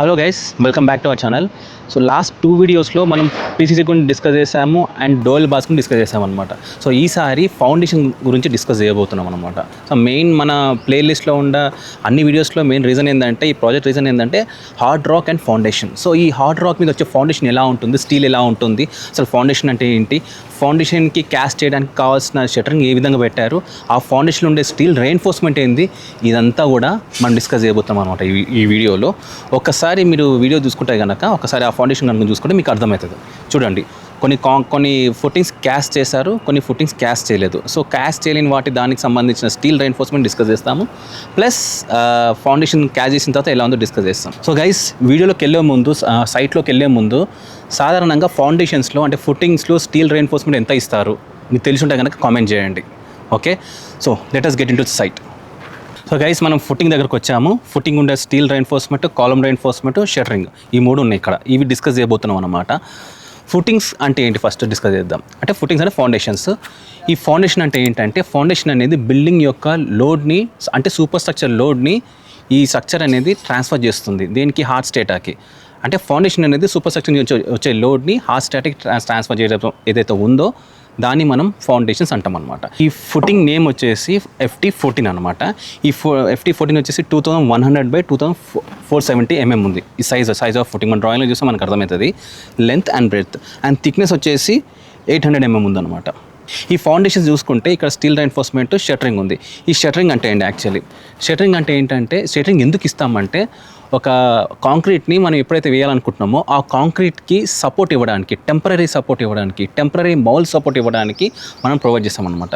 Hello guys, welcome back to our channel. So last 2 వీడియోస్లో మనం PCC గురించి discuss చేసాము అండ్ డోయల్ బార్స్ గురించి డిస్కస్ చేసాము అనమాట. సో ఈసారి ఫౌండేషన్ గురించి డిస్కస్ చేయబోతున్నాం అనమాట. సో మెయిన్ మన ప్లేలిస్ట్లో ఉన్న అన్ని వీడియోస్లో మెయిన్ రీజన్ ఏంటంటే, ఈ ప్రాజెక్ట్ రీజన్ ఏంటంటే hard rock and foundation. So ఈ హార్డ్ రాక్ మీద వచ్చే ఫౌండేషన్ ఎలా ఉంటుంది, స్టీల్ ఎలా ఉంటుంది, అసలు ఫౌండేషన్ అంటే ఏంటి, ఫౌండేషన్కి క్యాస్ట్ చేయడానికి కావాల్సిన షట్టరింగ్ ఏ విధంగా పెట్టారు, ఆ ఫౌండేషన్లో ఉండే స్టీల్ రెయిన్ఫోర్స్మెంట్ ఏంది, ఇదంతా కూడా మనం డిస్కస్ చేయబోతున్నాం అనమాట ఈ వీడియోలో. ఒకసారి మీరు వీడియో చూసుకుంటే కనుక, ఒకసారి ఆ ఫౌండేషన్ కనుక చూసుకుంటే మీకు అర్థమవుతుంది. చూడండి, కొన్ని ఫుటింగ్స్ క్యాస్ట్ చేశారు, కొన్ని ఫుటింగ్స్ క్యాస్ట్ చేయలేదు. సో క్యాస్ట్ చేయలేని దానికి సంబంధించిన స్టీల్ రెయిన్ఫోర్స్మెంట్ డిస్కస్ చేస్తాము, ప్లస్ ఫౌండేషన్ క్యాస్ట్ చేసిన తర్వాత ఎలా ఉందో డిస్కస్ చేస్తాం. సో గైస్, వీడియోలోకి వెళ్ళే ముందు, సైట్లోకి వెళ్ళే ముందు, సాధారణంగా ఫౌండేషన్స్లో అంటే ఫుటింగ్స్లో స్టీల్ రెయిన్ఫోర్స్మెంట్ ఎంత ఇస్తారు మీకు తెలిసి ఉంటే కనుక కామెంట్ చేయండి. Okay, so let us get into site. So guys, మనం ఫుటింగ్ దగ్గరకు వచ్చాము. ఫుటింగ్ ఉండే steel reinforcement, column reinforcement, shuttering, ఈ 3 ఉన్నాయి ఇక్కడ. ఇవి డిస్కస్ చేయబోతున్నాం అనమాట. ఫుటింగ్స్ అంటే ఏంటి ఫస్ట్ డిస్కస్ చేద్దాం. అంటే ఫుటింగ్స్ అంటే ఫౌండేషన్స్. ఈ ఫౌండేషన్ అంటే ఏంటంటే, ఫౌండేషన్ అనేది బిల్డింగ్ యొక్క లోడ్ని, అంటే సూపర్ స్ట్రక్చర్ లోడ్ని ఈ స్ట్రక్చర్ అనేది ట్రాన్స్ఫర్ చేస్తుంది. దేనికి? హార్డ్ స్టేటాకి. అంటే ఫౌండేషన్ అనేది సూపర్ స్ట్రక్చర్ నుంచి వచ్చే లోడ్ని హార్డ్ స్టాటిక్ ట్రాన్స్ఫర్ చేయడం ఏదైతే ఉందో దాన్ని మనం ఫౌండేషన్స్ అంటాం అనమాట. ఈ ఫుటింగ్ నేమ్ వచ్చేసి FT14 అనమాట. ఈ FT14 వచ్చేసి 2100/2470 mm ఉంది. ఈ సైజ్ ఆఫ్ ఫుటింగ్ మన డ్రాయింగ్లో చూస్తే మనకు అర్థమవుతుంది. Length and breadth and thickness వచ్చేసి 800 mm ఉందన్నమాట. ఈ ఫౌండేషన్ చూసుకుంటే ఇక్కడ స్టీల్ రెయిన్ఫోర్స్మెంట్, షట్టరింగ్ ఉంది. ఈ షట్టరింగ్ అంటే ఏంటి? యాక్చువల్లీ షట్టరింగ్ అంటే ఏంటంటే, షట్టరింగ్ ఎందుకు ఇస్తామంటే, ఒక కాంక్రీట్ని మనం ఎప్పుడైతే వేయాలనుకుంటున్నామో ఆ కాంక్రీట్కి సపోర్ట్ ఇవ్వడానికి, టెంపరీ సపోర్ట్ ఇవ్వడానికి, టెంపరీ మౌల్ సపోర్ట్ ఇవ్వడానికి మనం ప్రొవైడ్ చేస్తామన్నమాట.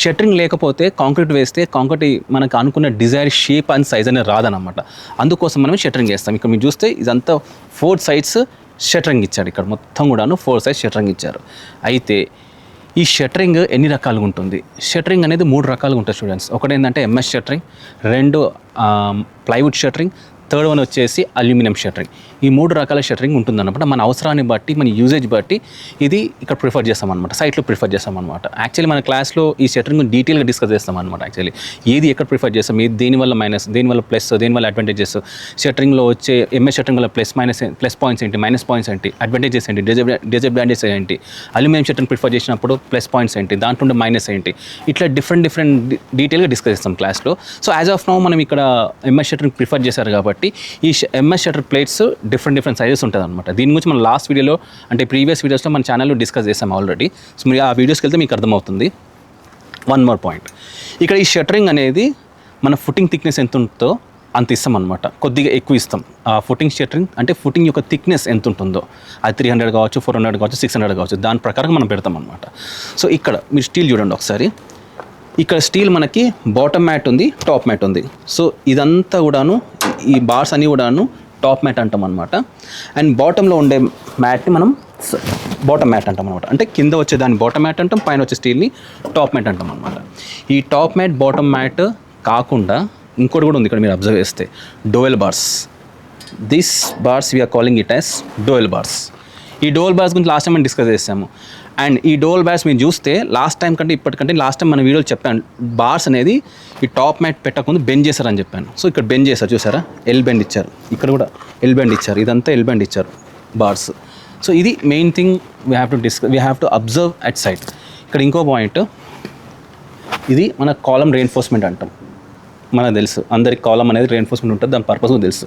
షట్టరింగ్ లేకపోతే కాంక్రీట్ వేస్తే కాంక్రీట్ మనకు అనుకున్న డిజైర్ షేప్ అండ్ సైజ్ అనేది రాదనమాట. అందుకోసం మనం షట్టరింగ్ చేస్తాం. ఇక్కడ మీరు చూస్తే ఇదంతా 4 sides షట్టరింగ్ ఇచ్చారు. ఇక్కడ మొత్తం కూడాను 4 sides షట్టరింగ్ ఇచ్చారు. అయితే ఈ షట్టరింగ్ ఎన్ని రకాలుగా ఉంటుంది? షట్టరింగ్ అనేది 3 రకాలుగా ఉంటుంది స్టూడెంట్స్. ఒకటి ఏంటంటే MS shuttering, 2 plywood shuttering, 3rd one వచ్చేసి అల్యూమినియం షట్టరింగ్. ఈ 3 రకాల షట్టరింగ్ ఉంటుందన్నమాట. మన అవసరాన్ని బట్టి, మన యూజేజ్ బట్టి ఇది ఇక్కడ ప్రిఫర్ చేస్తామన్నమాట, సైట్లో ప్రిఫర్ చేస్తామన్నమాట. యాక్చువల్లీ మన క్లాస్లో ఈ షట్టరింగ్ డీటెయిల్గా డిస్కస్ చేస్తామన్నమాట. యాక్చువల్లీ ఏది ఎక్కడ ప్రిఫర్ చేస్తాం, ఏది దేనివల్ల మైనస్, దేనివల్ల ప్లస్, దేనివల్ల అడ్వాంటేజెస్, షట్టరింగ్లో వచ్చే MS షట్టరింగ్ వల్ల ప్లస్ పాయింట్స్ ఏంటి, మైనస్ పాయింట్స్ ఏంటి, అడ్వాంటేజెస్ ఏంటి, డిసడ్వాంటేజెస్ ఏంటి, అల్యూమినియం షట్టరింగ్ ప్రిఫర్ చేసినప్పుడు ప్లస్ పాయింట్స్ ఏంటి, దాంట్లో మైనస్ ఏంటి, ఇట్లా డిఫరెంట్ డీటెయిల్గా డిస్కస్ చేస్తాం క్లాస్లో. సో యాజ్ ఆఫ్ నౌ మనం ఇక్కడ MS షట్టరింగ్ ప్రిఫర్ చేశారు కాబట్టి ఈ MS shutter plates different sizes ఉంటుంది అనమాట. దీని గురించి మనం లాస్ట్ వీడియోలో, అంటే ప్రీవియస్ వీడియోస్లో మన ఛానల్లో డిస్కస్ చేసాం ఆల్రెడీ. సో మీరు ఆ వీడియోస్కి వెళ్తే మీకు అర్థమవుతుంది. వన్ మోర్ పాయింట్, ఇక్కడ ఈ షట్టరింగ్ అనేది మన ఫుటింగ్ థిక్నెస్ ఎంత ఉంటుందో అంత ఇస్తాం అనమాట. కొద్దిగా ఎక్కువ ఇస్తాం. ఆ ఫుటింగ్ షట్టరింగ్ అంటే ఫుటింగ్ యొక్క థిక్నెస్ ఎంత ఉంటుందో, అది 300 కావచ్చు, 400 కావచ్చు, 600 కావచ్చు, దాని ప్రకారం మనం పెడతాం అనమాట. సో ఇక్కడ మీరు స్టీల్ చూడండి ఒకసారి. ఇక్కడ స్టీల్ మనకి బాటమ్ మ్యాట్ ఉంది, టాప్ మ్యాట్ ఉంది. సో ఇదంతా కూడాను, ఈ బార్స్ అన్నీ కూడాను టాప్ మ్యాట్ అంటాం అనమాట. అండ్ బాటంలో ఉండే మ్యాట్ని మనం బాటమ్ మ్యాట్ అంటాం అనమాట. అంటే కింద వచ్చే దాన్ని బాటమ్ మ్యాట్ అంటాం, పైన వచ్చే స్టీల్ని టాప్ మ్యాట్ అంటాం అనమాట. ఈ టాప్ మ్యాట్, బాటమ్ మ్యాట్ కాకుండా ఇంకోటి కూడా ఉంది ఇక్కడ, మీరు అబ్జర్వ్ చేస్తే dowel bars. This bars we are calling it as dowel bars. ఈ డోయల్ బార్స్ గురించి లాస్ట్ టైం మనం డిస్కస్ చేసాము. అండ్ ఈ డోయల్ బార్స్ మీరు చూస్తే లాస్ట్ టైం కంటే ఇప్పటికంటే, లాస్ట్ టైం మన వీడియోలో చెప్పాను, బార్స్ అనేది ఈ టాప్ మ్యాట్ పెట్టకముందు బెండ్ చేశారని చెప్పాను. సో ఇక్కడ బెండ్ చేశారు, చూసారా? ఎల్ బెండ్ ఇచ్చారు, ఇక్కడ కూడా ఎల్ బెండ్ ఇచ్చారు, ఇదంతా ఎల్ బెండ్ ఇచ్చారు బార్స్. సో ఇది main thing we have to observe at site. ఇక్కడ ఇంకో పాయింట్, ఇది మన కాలమ్ రెయిన్ఫోర్స్మెంట్ అంటాం. మనకు తెలుసు, అందరికి కాలమ్ అనేది రెయిన్ఫోర్స్మెంట్ ఉంటుంది, దాని పర్పస్ తెలుసు.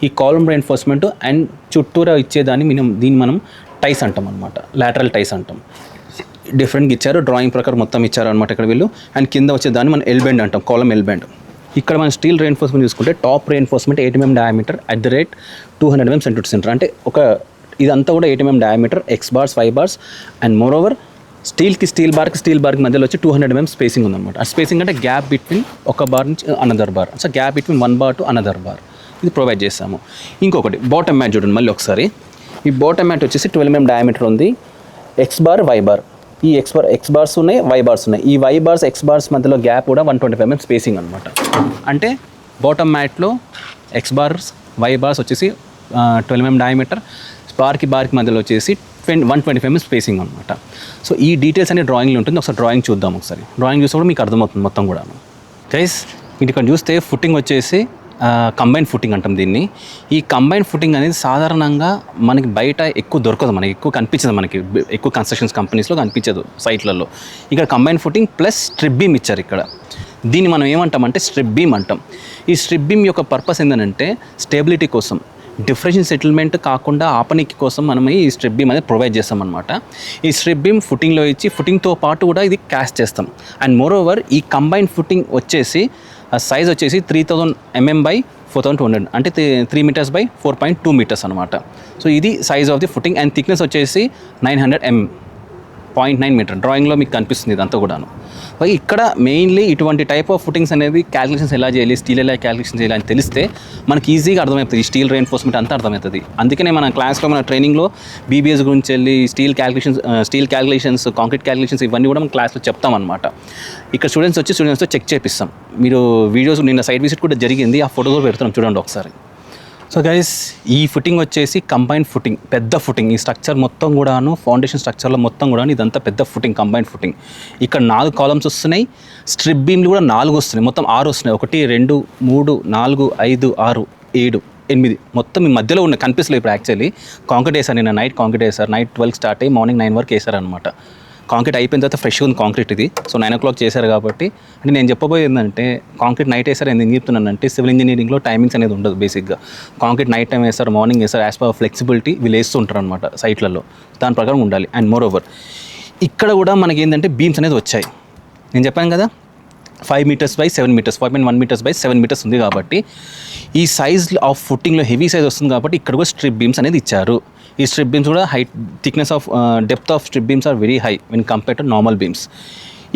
ఈ కాలమ్ రెయిన్ఫోర్స్మెంట్ అండ్ చుట్టూరా ఇచ్చేదాన్ని దీన్ని మనం టైస్ అంటాం అనమాట, లాటరల్ టైస్ అంటాం. డిఫరెంట్గా ఇచ్చారు, డ్రాయింగ్ ప్రకారం మొత్తం ఇచ్చారు అనమాట ఇక్కడ వీళ్ళు. అండ్ కింద వచ్చేదాన్ని మనం ఎల్ బెండ్ అంటాం, కాలమ్ ఎల్ బెండ్. ఇక్కడ మనం స్టీల్ రెయిన్ఫోర్స్మెంట్ చూసుకుంటే top reinforcement 8 mm diameter at the rate 200 mm center to center. అంటే ఇదంతా కూడా 8 mm diameter, X bars, Y bars, and more over steel బార్కి మధ్యలో వచ్చి 200 mm స్పేసింగ్ ఉందన్నమాట. ఆ స్పేసింగ్ అంటే గ్యాప్ బిట్వీన్ ఒక బార్ నుంచి another bar. So gap between one bar to another bar, ఇది ప్రొవైడ్ చేస్తాము. ఇంకొకటి బాటమ్ మ్యాట్ చూడండి మళ్ళీ ఒకసారి. ఈ బాటమ్ మ్యాట్ వచ్చేసి 12 mm డయామీటర్ ఉంది, X bar, Y bar. ఈ X బార్స్ ఉన్నాయి, Y bars ఉన్నాయి. ఈ Y bars, X bars మధ్యలో గ్యాప్ కూడా 125 mm స్పేసింగ్ అనమాట. అంటే bottom మ్యాట్లో X bars, Y bars వచ్చేసి 12 mm డయామీటర్, బార్కి మధ్యలో వచ్చేసి 125 mm స్పేసింగ్ అనమాట. సో ఈ డీటెయిల్స్ అనే డ్రాయింగ్లో ఉంటుంది. ఒకసారి డ్రాయింగ్ చూద్దాం. ఒకసారి డ్రాయింగ్ చూసినప్పుడు మీకు అర్థమవుతుంది మొత్తం కూడా. గైస్, ఇక్కడ చూస్తే ఫుటింగ్ వచ్చేసి కంబైన్ ఫుటింగ్ అంటాం దీన్ని. ఈ కంబైన్ ఫుటింగ్ అనేది సాధారణంగా మనకి బయట ఎక్కువ దొరకదు, మనకి ఎక్కువ కనిపించదు, మనకి ఎక్కువ కన్స్ట్రక్షన్స్ కంపెనీస్లో కనిపించదు సైట్లలో. ఇక్కడ combine footing plus strip beam ఇచ్చారు ఇక్కడ. దీన్ని మనం ఏమంటామంటే స్ట్రిప్ బీమ్ అంటాం. ఈ స్ట్రిప్ బీమ్ యొక్క పర్పస్ ఏంటంటే స్టెబిలిటీ కోసం, డిఫరెన్షియల్ సెటిల్మెంట్ కాకుండా ఆపనికి కోసం మనం ఈ స్ట్రిప్ బీమ్ అనేది ప్రొవైడ్ చేస్తాం అనమాట. ఈ స్ట్రిప్ బీమ్ ఫుటింగ్లో ఇచ్చి ఫుటింగ్తో పాటు కూడా ఇది క్యాస్ట్ చేస్తాం. అండ్ మోర్ ఓవర్ ఈ కంబైన్ ఫుటింగ్ వచ్చేసి సైజ్ వచ్చేసి 3000 mm by 4200, అంటే 3 meters by 4.2 meters అనమాట. సో ఇది size of the footing. And thickness వచ్చేసి 900 mm, 0.9 meter. డ్రాయింగ్లో మీకు కనిపిస్తుంది ఇదంతా కూడాను. ఇక్కడ మెయిన్లీ ఇటువంటి టైప్ ఆఫ్ ఫుటింగ్స్ అనేది క్యాలిక్యులేషన్స్ ఎలా చేయాలి, స్టీల్ ఎలా క్యాలిక్యులేషన్ చేయాలి అని తెలిస్తే మనకి ఈజీగా అర్థమవుతుంది. ఈ స్టీల్ రెయిన్ఫోర్స్మెంట్ అంతా అర్థమవుతుంది. అందుకనే మన క్లాస్లో మన ట్రైనింగ్లో బీబీఎస్ గురించి వెళ్ళి స్టీల్ క్యాలిక్యులేషన్స్, కాంక్రీట్ క్యాలిక్యులేషన్స్ ఇవన్నీ కూడా మనం క్లాస్లో చెప్తామన్నమాట. ఇక్కడ స్టూడెంట్స్తో చెక్ చేపిస్తాం. మీరు వీడియోస్ నిన్న సైట్ విజిట్ కూడా జరిగింది, ఆ ఫోటో కూడా పెడుతున్నాం చూడండి ఒకసారి. సో గైస్, ఈ ఫుటింగ్ వచ్చేసి కంబైన్ ఫుటింగ్, పెద్ద ఫుటింగ్. ఈ స్ట్రక్చర్ మొత్తం కూడాను, ఫౌండేషన్ స్ట్రక్చర్లో మొత్తం కూడా ఇదంతా పెద్ద ఫుటింగ్, కంబైన్ ఫుటింగ్. ఇక్కడ 4 కాలమ్స్ వస్తున్నాయి, స్ట్రిప్ బీమ్లు కూడా 4 వస్తున్నాయి, మొత్తం 6 వస్తున్నాయి. 1 2 3 4 5 6 7 8 మొత్తం ఈ మధ్యలో ఉన్న కనిపిస్తలేదు. ఇప్పుడు యాక్చువల్లీ కాంక్రీట్ వేసారు, నిన్న నైట్ కాంక్రీట్ వేసారు. నైట్ 12 స్టార్ట్ అయ్యి మార్నింగ్ 9 వరకు వేసారు అనమాట. కాంక్రీట్ అయిపోయిన తర్వాత ఫ్రెష్గా ఉంది కాంక్రీట్ ఇది. సో 9 o'clock చేశారు కాబట్టి. అంటే నేను చెప్పబోయేది ఏంటంటే, కాంక్రీట్ నైట్ వేసారు ఎందుకు చెప్తున్నానంటే, సివిల్ ఇంజనీరింగ్లో టైమింగ్స్ అనేది ఉండదు బేసిక్గా. కాంక్రీట్ నైట్ టైం వేస్తారు, మార్నింగ్ వేస్తారు. యాజ్ పర్ ఫ్లెక్సిబిలిటీ వీళ్ళు వేస్తుంటారు అనమాట సైట్లలో, దాని ప్రకారం ఉండాలి. అండ్ మోర్ ఓవర్ ఇక్కడ కూడా మనకి ఏంటంటే బీమ్స్ అనేది వచ్చాయి. నేను చెప్పాను కదా 5 meters by 7 meters, 5.1 meters by 7 meters ఉంది కాబట్టి ఈ సైజ్ ఆఫ్ ఫుట్టింగ్లో హెవీ సైజ్ వస్తుంది కాబట్టి ఇక్కడ కూడా స్ట్రిప్ బీమ్స్ అనేది ఇచ్చారు. ఈ స్ట్రిప్ బీమ్స్ కూడా height, thickness of depth of strip beams are very high when compare to normal beams.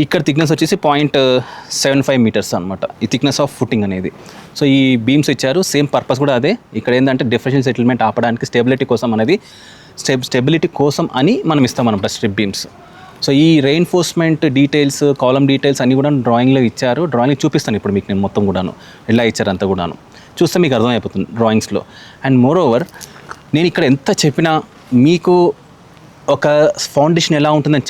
ఇక్కడ థిక్నెస్ వచ్చేసి 0.75 meters అనమాట ఈ థిక్నెస్ ఆఫ్ ఫుట్టింగ్ అనేది. సో ఈ బీమ్స్ ఇచ్చారు, సేమ్ పర్పస్ కూడా అదే. ఇక్కడ ఏంటంటే డిఫరెన్షియల్ సెటిల్మెంట్ ఆపడానికి, స్టెబిలిటీ కోసం అనేది, స్టెబిలిటీ కోసం అని మనం ఇస్తామన్నమాట స్ట్రిప్ బీమ్స్. సో ఈ రెయిన్ఫోర్స్మెంట్ డీటెయిల్స్, కాలమ్ డీటెయిల్స్ అన్నీ కూడా డ్రాయింగ్లో ఇచ్చారు. డ్రాయింగ్ చూపిస్తాను ఇప్పుడు మీకు నేను మొత్తం కూడాను, ఎలా ఇచ్చారు అంతా కూడాను చూస్తే మీకు అర్థమైపోతుంది డ్రాయింగ్స్లో. అండ్ మోర్ ఓవర్ నేను ఇక్కడ ఎంత చెప్పినా మీకు ఒక ఫౌండేషన్ ఎలా ఉంటుందని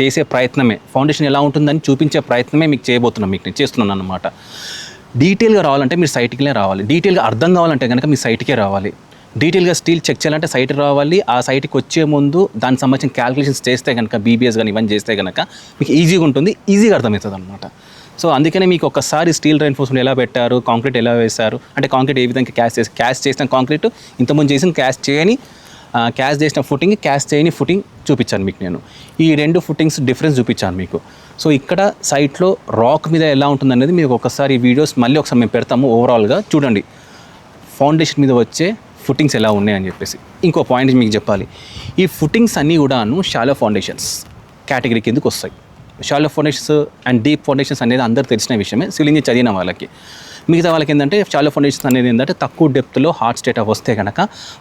చేసే ప్రయత్నమే, ఫౌండేషన్ ఎలా ఉంటుందని చూపించే ప్రయత్నమే మీకు చేయబోతున్నాను, మీకు నేను చేస్తున్నాను అన్నమాట. డీటెయిల్గా రావాలంటే మీరు సైట్కే రావాలి, డీటెయిల్గా అర్థం కావాలంటే కనుక మీ సైట్కే రావాలి. డీటెయిల్గా స్టీల్ చెక్ చేయాలంటే సైట్ రావాలి. ఆ సైట్కి వచ్చే ముందు దానికి సంబంధించిన క్యాలిక్యులేషన్స్ చేస్తే కనుక, బీబీఎస్ కానీ ఇవన్నీ చేస్తే కనుక మీకు ఈజీగా ఉంటుంది, ఈజీగా అర్థమవుతుంది అనమాట. సో అందుకనే మీకు ఒకసారి స్టీల్ రెయిన్ఫోర్స్మెంట్ ఎలా పెట్టారు, కాంక్రీట్ ఎలా వేశారు, అంటే కాంక్రీట్ ఏ విధంగా క్యాస్ట్ చేసిన కాంక్రీట్, ఇంతకుముందు చేసిన క్యాస్ట్ చేసిన ఫుటింగ్, క్యాస్ట్ చేయని ఫుటింగ్ చూపించాను మీకు నేను. ఈ 2 ఫుటింగ్స్ డిఫరెన్స్ చూపించాను మీకు. సో ఇక్కడ సైట్లో రాక్ మీద ఎలా ఉంటుంది అనేది మీకు ఒకసారి ఈ వీడియోస్ మళ్ళీ ఒకసారి మేము పెడతాము. ఓవరాల్గా చూడండి ఫౌండేషన్ మీద వచ్చే ఫుటింగ్స్ ఎలా ఉన్నాయని చెప్పేసి. ఇంకో పాయింట్ మీకు చెప్పాలి, ఈ ఫుటింగ్స్ అన్నీ కూడాను షాలో ఫౌండేషన్స్ కేటగిరీ కిందకు వస్తాయి. Shallow foundations and deep foundations అనేది అందరూ తెలిసిన విషయమే, సివిల్ ఇంజనీరింగ్ చదివిన వాళ్ళకి. మిగతా వాళ్ళకి ఏంటంటే షాలో ఫౌండేషన్స్ అనేది ఏంటంటే తక్కువ డెప్త్లో హార్డ్ స్ట్రాటా వస్తే కనుక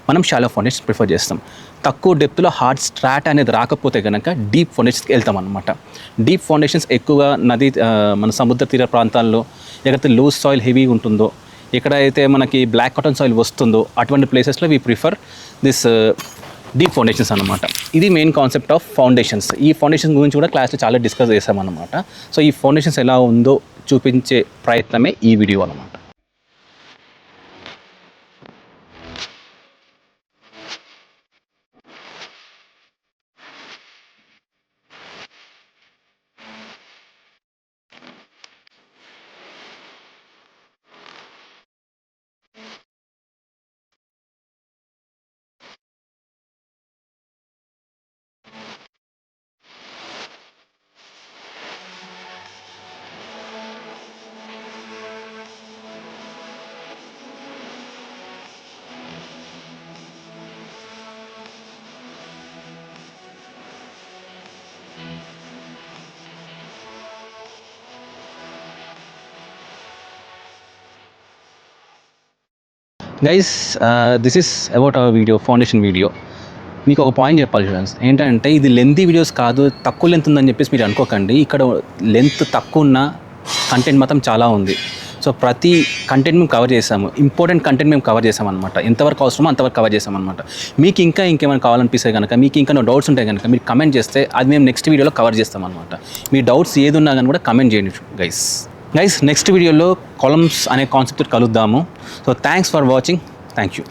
మనం షాలో ఫౌండేషన్స్ ప్రిఫర్ చేస్తాం. తక్కువ డెప్త్లో హార్డ్ స్ట్రాటా అనేది రాకపోతే కనుక డీప్ ఫౌండేషన్స్కి వెళ్తాం అనమాట. డీప్ ఫౌండేషన్స్ ఎక్కువగా మన సముద్ర తీర ప్రాంతాల్లో, ఎక్కడైతే లూజ్ సాయిల్ హెవీగా ఉంటుందో, ఎక్కడైతే మనకి బ్లాక్ కాటన్ సాయిల్ వస్తుందో అటువంటి ప్లేసెస్లో we prefer this deep foundations అనమాట. ఇది మెయిన్ కాన్సెప్ట్ ఆఫ్ ఫౌండేషన్స్. ఈ ఫౌండేషన్ గురించి కూడా క్లాస్లో చాలా డిస్కస్ చేసామన్నమాట. సో ఈ ఫౌండేషన్స్ ఎలా ఉందో చూపించే ప్రయత్నమే ఈ వీడియో అనమాట. Guys, this is about our video, foundation video. మీకు ఒక పాయింట్ చెప్పాలి ఫ్రెండ్స్, ఏంటంటే ఇది లెంతీ వీడియోస్ కాదు, తక్కువ లెంత్ ఉందని చెప్పేసి మీరు అనుకోకండి. ఇక్కడ లెంత్ తక్కువ ఉన్న కంటెంట్ మాత్రం చాలా ఉంది. సో ప్రతి కంటెంట్ మేము కవర్ చేసాము, ఇంపార్టెంట్ కంటెంట్ మేము కవర్ చేసామన్నమాట. ఎంతవరకు అవసరమో అంతవరకు కవర్ చేసామన్నమాట. మీకు ఇంకేమైనా కావాలనిపిస్తే కనుక, మీకు ఇంకా డౌట్స్ ఉంటాయి కనుక మీరు కమెంట్ చేస్తే అది మేము నెక్స్ట్ వీడియోలో కవర్ చేస్తామన్నమాట. మీ డౌట్స్ ఏది ఉన్నా కానీ కూడా కమెంట్ చేయండి గైస్. గైస్ నెక్స్ట్ వీడియోలో కాలమ్స్ అనే కాన్సెప్ట్ కలుద్దాము. So thanks for watching. Thank you.